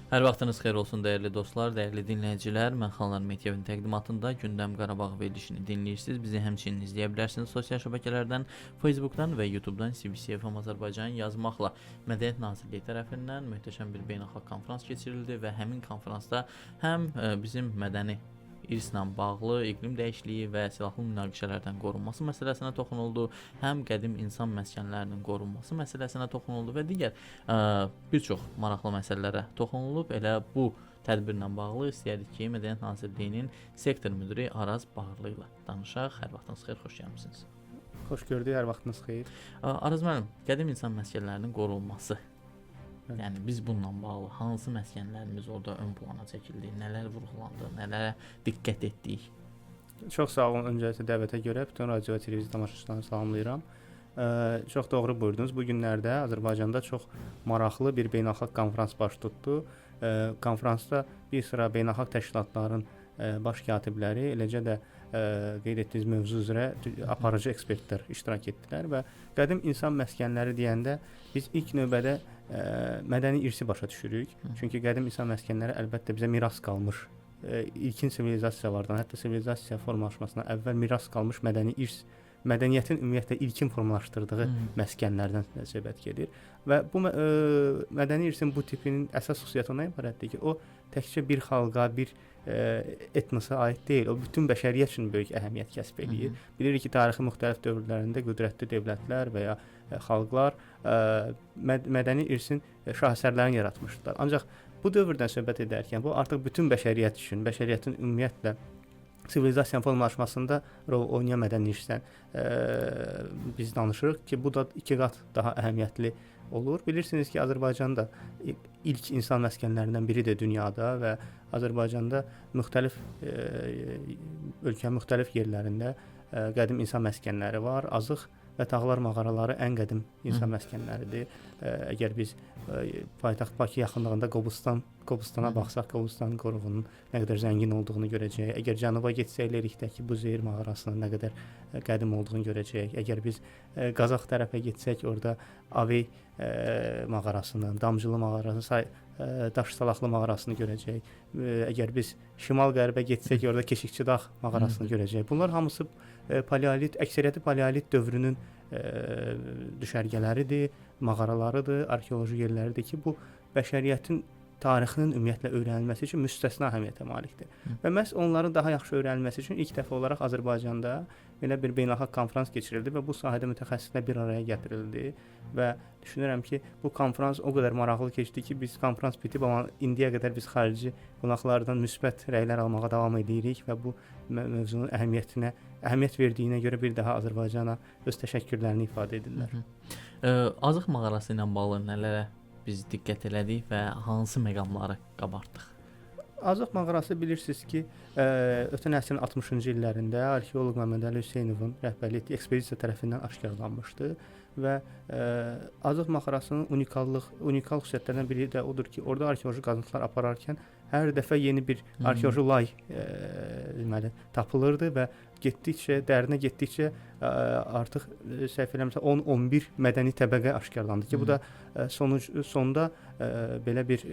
Hər vaxtınız xeyir olsun dəyərli dostlar, dəyərli dinləyicilər. Mən Xanlar Mediyanın təqdimatında Gündəm Qarabağ verilişini dinləyirsiniz. Bizi həmçinin izləyə bilərsiniz sosial şəbəkələrdən, Facebookdan və YouTubedan CBC FM Azərbaycan yazmaqla. Mədəniyyət Nazirliyi tərəfindən möhtəşəm bir beynəlxalq konfrans keçirildi və həmin konfransda həm bizim mədəni irslə bağlı iqlim dəyişikliyi və silahlı münaqişələrdən qorunması məsələsinə toxunuldu, həm qədim insan məskənlərinin qorunması məsələsinə toxunuldu və digər bir çox maraqlı məsələlərə toxunulub. Elə bu tədbirlə bağlı istəyirdik ki, Mədəniyyət Nazirliyinin sektor müdiri Araz Bağırlı ilə danışaq. Hər vaxtınız xeyir, xoş gəlmisiniz. Xoş gördük, hər vaxtınız xeyir. Araz müəllim, qədim insan məskənlərinin qorunması. Yəni biz bununla bağlı hansı məskənlərimiz orada ön plana çəkildi, nələr vurğulandı, nələrə diqqət etdik? Çox sağ olun öncəliklə dəvətə görə bütün radio və televiziya tamaşaçılarını salamlayıram. Çox doğru buyurdunuz. Bu günlərdə Azərbaycanda çox maraqlı bir beynəlxalq konfrans baş tutdu. Konfransda bir sıra beynəlxalq təşkilatların baş katibləri, eləcə də qeyd etdiyiniz mövzu üzrə aparıcı ekspertlər iştirak etdilər və qədim insan məskənləri deyəndə biz ilk növbədə mədəni irsi başa düşürük. Çünki qədim insan məskənləri əlbəttə bizə miras qalmış, ilkin sivilizasiyalardan, hətta sivilizasiya formalaşmasına əvvəl miras qalmış mədəni irs, mədəniyyətin ümumiyyətlə ilkin formalaşdırdığı məskənlərdən söhbət gedir. Və bu mədəni irsin bu tipinin əsas xüsusiyyəti ondan ibarətdir ki, o təkcə bir xalqa, bir etnosa aid deyil, o bütün bəşəriyyət üçün böyük əhəmiyyət kəsb edir. Bilirik ki, tarixi müxtəlif dövrlərində qüdrətli dövlətlər və ya xalqlar mədəni irsin şahesərlərini yaratmışdılar. Ancaq bu dövrdən söhbət edərkən bu artıq bütün bəşəriyyət üçün, bəşəriyyətin ümumiyyətlə sivilizasiyanın formalaşmasında rol oynayan mədəni irsdən biz danışırıq ki, bu da 2 qat daha əhəmiyyətli olur. Bilirsiniz ki, Azərbaycan da ilk insan məskənlərindən biridir dünyada və Azərbaycanda müxtəlif ölkənin müxtəlif yerlərində qədim insan məskənləri var. Azıq və Tağlar mağaraları ən qədim insan məskənləridir. Əgər biz paytaxt Bakı yaxınlığında Qobustana baxsaq, Qobustan qoruğunun nə qədər zəngin olduğunu görəcəyik. Əgər cənuba getsək, Lerikdəki Buzeyir mağarasının nə qədər qədim olduğunu görəcəyik. Əgər biz Qazax tərəfə getsək, orada Avey mağarasını, Damcılı mağarasını, Daş Salaqlı mağarasını görəcəyik. Əgər biz şimal-qərbə getsək, orada Keşikçidağ mağarasını görəcəyik. Bunlar hamısı paleolit, əksəriyyəti paleolit dövrünün düşərgələridir, mağaralarıdır, arxeoloji yerləridir ki, bu bəşəriyyətin tarixinin ümumiyyətlə öyrənilməsi üçün müstəsna əhəmiyyətə malikdir. Və məhz onların daha yaxşı öyrənilməsi üçün ilk dəfə olaraq Azərbaycanda belə bir beynəlxalq konfrans keçirildi və bu sahədə mütəxəssislər bir araya gətirildi və düşünürəm ki, bu konfrans o qədər maraqlı keçdi ki, biz konfrans bitib, amma indiyə qədər biz xarici qonaqlardan müsbət rəylər almağa davam edirik və bu mövzunun əhəmiyyət verdiyinə görə bir daha Azərbaycana öz təşəkkürlərini ifadə edirlər. Azıq mağarası ilə bağlı nələrə biz diqqət elədik və hansı məqamları qabartdıq? Azıq mağarası bilirsiniz ki, ötən əsrin 60-cı illərində arxeoloq Məmməd Əli Hüseynovun rəhbərliyi etdiyi ekspedisiya tərəfindən aşkarlanmışdı və Azıq mağarasının unikal xüsusiyyətlərindən biri də odur ki, orada arxeoloji qazıntılar apararkən hər dəfə yeni bir arxeoloji lay tapılırdı və dərinə getdikcə artıq səhv eləmirəmsə 10-11 mədəni təbəqə aşkarlandı ki, bu da sonda belə bir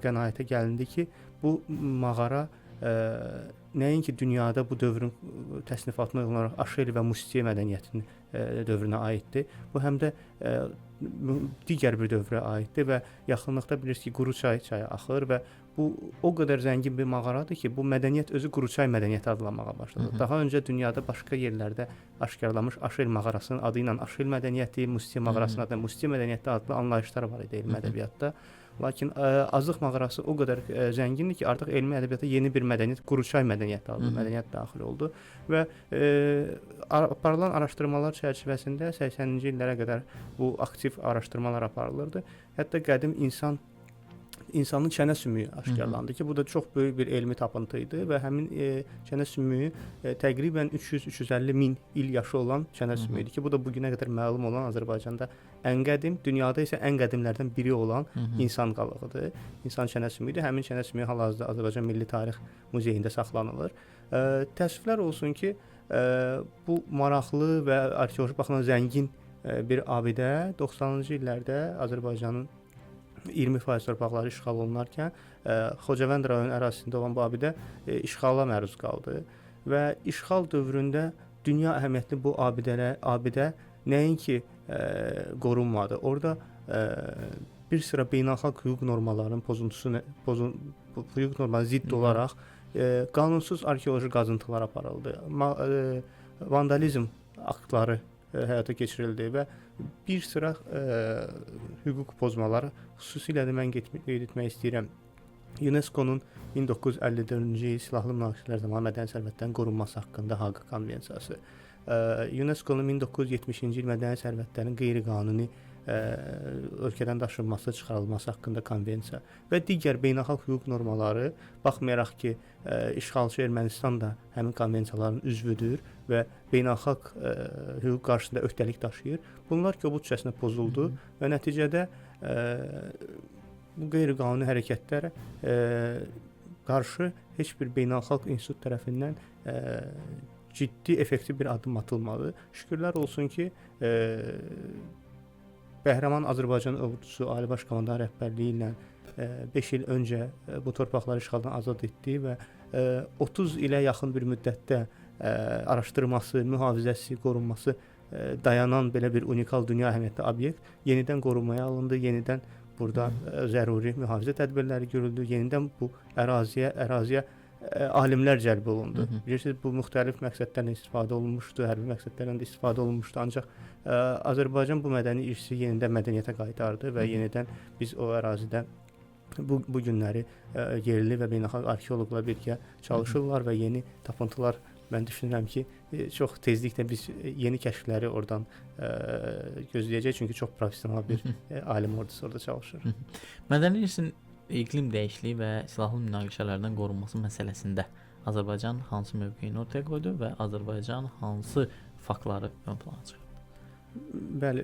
qənaətə gəlindi ki, bu mağara nəinki dünyada bu dövrün təsnifatına uyğun olaraq Aşeli və Mustiye mədəniyyətinin dövrünə aiddir. Bu həm də digər bir dövrə aiddir və yaxınlıqda bilirsiniz ki, Quruçay çayı axır və bu o qədər zəngin bir mağaradır ki, bu mədəniyyət özü Quruçay mədəniyyəti adlanmağa başladı. Daha öncə dünyada başqa yerlərdə aşkarlanmış Aşel mağarasının adı ilə Aşel mədəniyyəti, Mustiye mağarasının adı ilə Mustiye mədəniyyəti adlı anlayışlar var idi elmi ədəbiyyatda. Lakin Azıq mağarası o qədər zəngindir ki, artıq elmi ədəbiyyata yeni bir mədəniyyət, Quruçay mədəniyyəti adlı mədəniyyət daxil oldu və aparılan araşdırmalar çərçivəsində 80-ci illərə qədər bu aktiv araşdırmalar aparılırdı. Hətta qədim insanın çənə sümüyü aşkarlandı ki, bu da çox böyük bir elmi tapıntı idi və həmin çənə sümüyü təqribən 300-350 min il yaşı olan çənə sümüyüdür ki, bu da bugünə qədər məlum olan Azərbaycanda ən qədim, dünyada isə ən qədimlərdən biri olan insan qalığıdır. İnsan çənə sümüyüdür. Həmin çənə sümüyü hal-hazırda Azərbaycan Milli Tarix Muzeyində saxlanılır. Təəssüflər olsun ki, bu maraqlı və arxeoloji baxımdan zəngin bir abidə 90-cı illərdə Azərbaycanın 20% torpaqları işğal olunarkən Xocavənd rayon ərazisində olan bu abidə işğala məruz qaldı və işğal dövründə dünya əhəmiyyətli bu abidə nəinki qorunmadı. Orada bir sıra beynəlxalq hüquq normalarının hüquq normalarına zidd olaraq qanunsuz arxeoloji qazıntılar aparıldı. Vandalizm aktları həyata keçirildi və bir sıra hüquq pozmaları, xüsusilə də mən qeyd etmək istəyirəm. UNESCO-nun 1954-cü il silahlı münaqişələr zamanı mədəni sərvətlərin qorunması haqqında Haqa Konvensiyası, UNESCO-nun 1970-ci il mədəni sərvətlərin qeyri-qanuni ölkədən daşınması, çıxarılması haqqında konvensiya və digər beynəlxalq hüquq normalары, baxmayaraq ki, işğalçı Ermənistan da həmin konvensiyaların üzvüdür və beynəlxalq hüquq qarşısında öhdəlik daşıyır. Bunlar kobudcasına pozuldu və nəticədə bu qeyri-qanuni hərəkətlərə qarşı heç bir beynəlxalq institut tərəfindən ciddi, effektiv bir addım atılmadı. Şükürlər olsun ki, Bəhrəman Azərbaycan ordusu Ali Baş Komandanı rəhbərliyi ilə 5 il öncə bu torpaqları işğaldan azad etdi və 30 ilə yaxın bir müddətdə araşdırması, mühafizəsi, qorunması dayanan belə bir unikal dünya əhəmiyyətli obyekt yenidən qorunmaya alındı, yenidən burada zəruri mühafizə tədbirləri görüldü, yenidən bu əraziyə alimlər cəlb olundu. Bilirsiniz, bu müxtəlif məqsədlərlə istifadə olunmuşdu, hərbi məqsədlərlə də istifadə olunmuşdu, ancaq Azərbaycan bu mədəni irsi yenidən mədəniyyətə qaytardı və yenidən biz o ərazidə bu günləri yerli və beynəlxalq arxeoloqlar birgə çalışırlar və yeni tapıntılar, mən düşünürəm ki, çox tezliklə biz yeni kəşfləri oradan gözləyəcəyik, çünki çox professional bir alim ordusu orada çalışır. Mədəni irsin iqlim dəyişikliyi və silahlı münaqişələrdən qorunması məsələsində Azərbaycan hansı mövqeyini ortaya qoydu və Azərbaycan hansı faktları ön plana çıxardı? Bəli,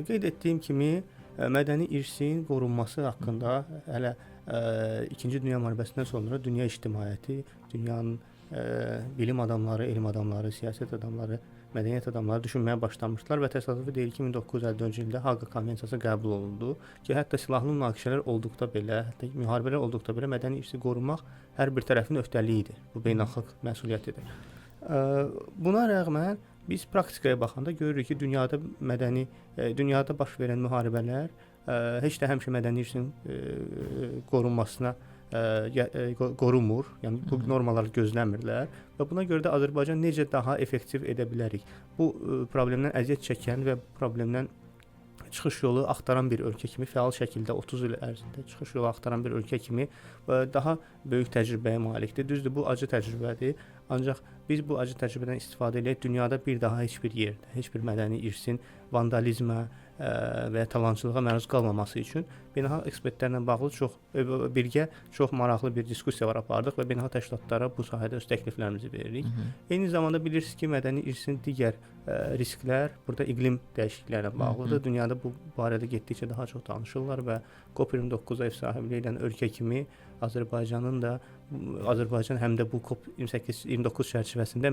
qeyd etdiyim kimi mədəni irsin qorunması haqqında hələ 2-ci Dünya müharibəsindən sonra dünya ictimaiyyəti, dünyanın bilim adamları, elm adamları, siyasət adamları, mədəniyyət adamları düşünməyə başlamışdılar və təsadüfi deyil ki, 1954-cü ildə Haqa Konvensiyası qəbul olundu ki, hətta silahlı münaqişələr olduqda belə, hətta müharibələr olduqda belə mədəni irsi qorumaq hər bir tərəfin öhdəliyidir. Bu beynəlxalq məsuliyyətidir. Buna rəğmən biz praktikaya baxanda görürük ki, dünyada baş verən müharibələr heç də həmişə mədəni irsin qorunmasına qorumur, yəni bu normalar gözləmirlər və buna görə də Azərbaycan necə daha effektiv edə bilərik? Bu problemdən əziyyət çəkən və problemdən çıxış yolu axtaran bir ölkə kimi fəal şəkildə 30 il ərzində çıxış yolu axtaran bir ölkə kimi daha böyük təcrübəyə malikdir. Düzdür, bu acı təcrübədir. Ancaq biz bu acı təcrübədən istifadə edək dünyada bir daha heç bir yerdə, heç bir mədəni irsin vandalizmə və ya talançılığa məruz qalmaması üçün beynəlxalq ekspertlərlə bağlı birgə çox maraqlı bir diskussiyalar apardıq və beynəlxalq təşkilatlara bu sahədə öz təkliflərimizi veririk. Eyni zamanda bilirsiniz ki, mədəni irsin digər risklər burada iqlim dəyişikliklərlə bağlıdır. Dünyada bu barədə getdikcə daha çox danışırlar və COP29 ev sahibliyi edən ölkə kimi Azərbaycan həm də bu COP29 çərçivəsində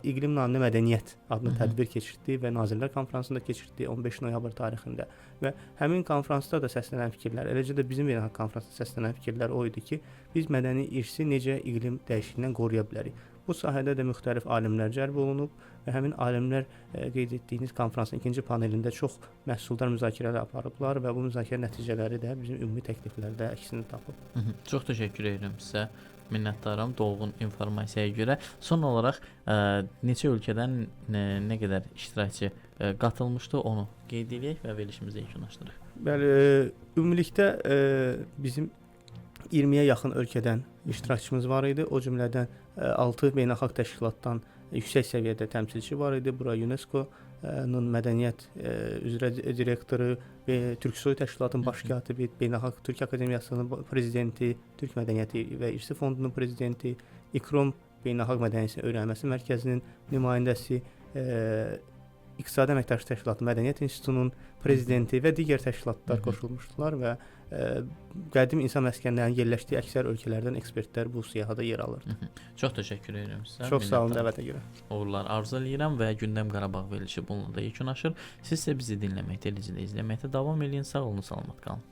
iqlim naminə mədəniyyət adlı tədbir keçirdi və Nazirlər Konfransında keçirdi 15 noyabr tarixində və həmin konfransda da səslənən fikirlər, eləcə də bizim beynəlxalq konfransda səslənən fikirlər o idi ki, biz mədəni irsi necə iqlim dəyişikliyindən qoruya bilərik. Bu sahədə də müxtəlif alimlər cəlb olunub və həmin alimlər qeyd etdiyiniz konfransın ikinci panelində çox məhsuldar müzakirələr aparıblar və bu müzakirə nəticələri də bizim ümumi təkliflərdə əksini tapıb. Çox təşəkkür edirəm sizə. Minnətdaram dolğun informasiyaya görə. Son olaraq neçə ölkədən nə qədər iştirakçı qatılmışdı, onu qeyd edək və verilişimizi yekunlaşdıraq. Bəli, ümumilikdə bizim 20-yə yaxın ölkədən iştirakçımız var idi. O cümlədən 6 beynəlxalq təşkilatdan yüksək səviyyədə təmsilçi var idi. Bura UNESCO-nun mədəniyyət üzrə direktoru, Türksoy təşkilatının baş katibi, Beynəlxalq Türk Akademiyasının prezidenti, Türk Mədəniyyəti və İrsi Fondunun prezidenti, İKROM Beynəlxalq Mədəniyyət Öyrənməsi Mərkəzinin nümayəndəsi, İqtisadi Əməkdaşlıq Təşkilatı Mədəniyyət İnstitutunun prezidenti və digər təşkilatlar qoşulmuşdular və qədim insan məskənlərinin yerləşdiyi əksər ölkələrdən ekspertlər bu siyahıda yer alırdı. Çox təşəkkür edirəm sizə. Çox sağ olun dəvətə görə. Uğurlar arzu eləyirəm və Gündəm Qarabağ verilişi bununla da yekunlaşır. Siz isə bizi dinləməkdə, eləcə də izləməkdə davam edin. Sağ olun, salamat qalın.